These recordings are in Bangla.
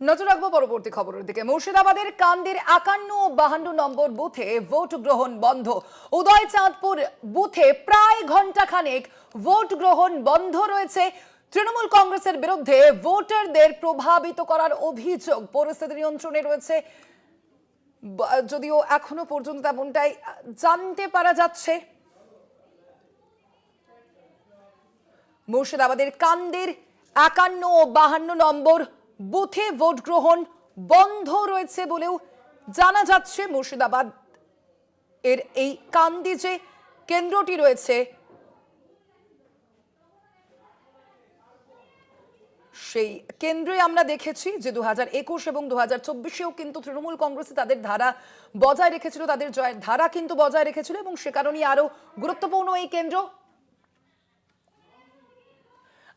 নজর রাখবো পরবর্তী খবরের দিকে। মুর্শিদাবাদের কান্দির 51 ও 52 নম্বর বুথে ভোট গ্রহণ বন্ধ। উদয়চাঁদপুর বুথে প্রায় ঘণ্টাখানেক ভোট গ্রহণ বন্ধ রয়েছে। তৃণমূল কংগ্রেসের বিরুদ্ধে ভোটারদের প্রভাবিত করার অভিযোগ। পরিস্থিতি নিয়ন্ত্রণে রয়েছে, যদিও এখনো পর্যন্ত তেমনটাই জানতে পারা যাচ্ছে। মুর্শিদাবাদের কান্দির 51 ও 52 নম্বর বুথে ভোট গ্রহণ বন্ধ রয়েছে বলেও জানা যাচ্ছে। মুর্শিদাবাদ এর এই কান্দি যে কেন্দ্রটি রয়েছে, সেই কেন্দ্রে আমরা দেখেছি যে 2021 এবং 2024-এও কিন্তু তৃণমূল কংগ্রেস তাদের ধারা বজায় রেখেছিল, তাদের জয়ের ধারা কিন্তু বজায় রেখেছিল, এবং সে কারণেই আরো গুরুত্বপূর্ণ এই কেন্দ্র।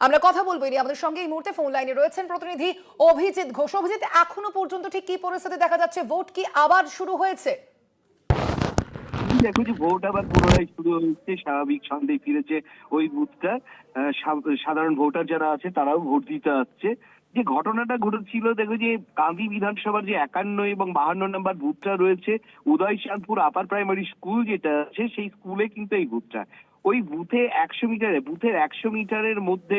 আমরা কথা বলবো নিয়ে, আমাদের সঙ্গে এই মুহূর্তে ফোন লাইনে রয়েছেন প্রতিনিধি অভিজিৎ ঘোষ। অভিজিৎ, এখনো পর্যন্ত ঠিক কি পরিস্থিতি দেখা যাচ্ছে? ভোট কি আবার শুরু হয়েছে? দেখো যে ভোট আবার পুনরায় শুরু হয়েছে, স্বাভাবিক ছন্দে ফিরেছে ওই বুথটা। সাধারণ ভোটার যারা আছে তারাও ভোট দিতে আসছে। যে ঘটনাটা ঘটেছিল, দেখো যে কান্দি বিধানসভার যে 51 এবং 52 নম্বর বুথটা রয়েছে, উদয়চাঁদপুর আপার প্রাইমারি স্কুল যেটা আছে, সেই স্কুলে কিন্তু এই বুথটা। ওই বুথে 100 মিটারের মধ্যে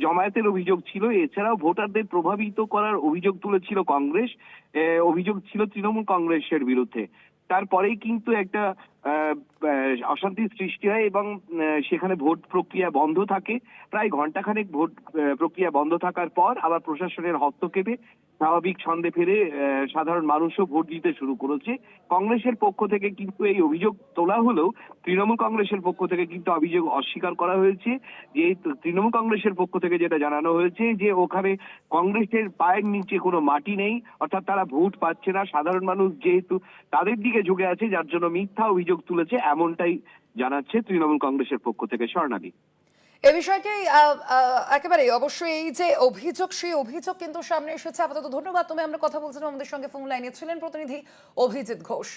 জমায়েতের অভিযোগ ছিল। এছাড়াও ভোটারদের প্রভাবিত করার অভিযোগ তুলেছিল কংগ্রেস, অভিযোগ ছিল তৃণমূল কংগ্রেসের বিরুদ্ধে। তারপরেই কিন্তু একটা অশান্তির সৃষ্টি হয় এবং সেখানে ভোট প্রক্রিয়া বন্ধ থাকে। প্রায় ঘন্টাখানেক ভোট প্রক্রিয়া বন্ধ থাকার পর আবার প্রশাসনের হস্তক্ষেপে স্বাভাবিক ছন্দে ফিরে সাধারণ মানুষও ভোট দিতে শুরু করেছে। কংগ্রেসের পক্ষ থেকে কিন্তু এই অভিযোগ তোলা হলেও তৃণমূল কংগ্রেসের পক্ষ থেকে কিন্তু অভিযোগ অস্বীকার করা হয়েছে। যে তৃণমূল কংগ্রেসের পক্ষ থেকে যেটা জানানো হয়েছে যে ওখানে কংগ্রেসের পায়ের নিচে কোনো মাটি নেই, অর্থাৎ তারা ভোট পাচ্ছে না। সাধারণ মানুষ যেহেতু তাদের দিকে ঝুঁকে আছে, যার জন্য মিথ্যা অভিযোগ তুলেছে, এমনটাই জানাচ্ছে তৃণমূল কংগ্রেসের পক্ষ থেকে। স্বর্ণালী, এ বিষয়টি একেবারে অবশ্যই এই যে অভিযোগ, সেই অভিযোগ কিন্তু সামনে এসেছে। আপাতত ধন্যবাদ। আমরা কথা বলছিলাম, আমাদের সঙ্গে ফোন লাইনে ছিলেন প্রতিনিধি অভিজিৎ ঘোষ।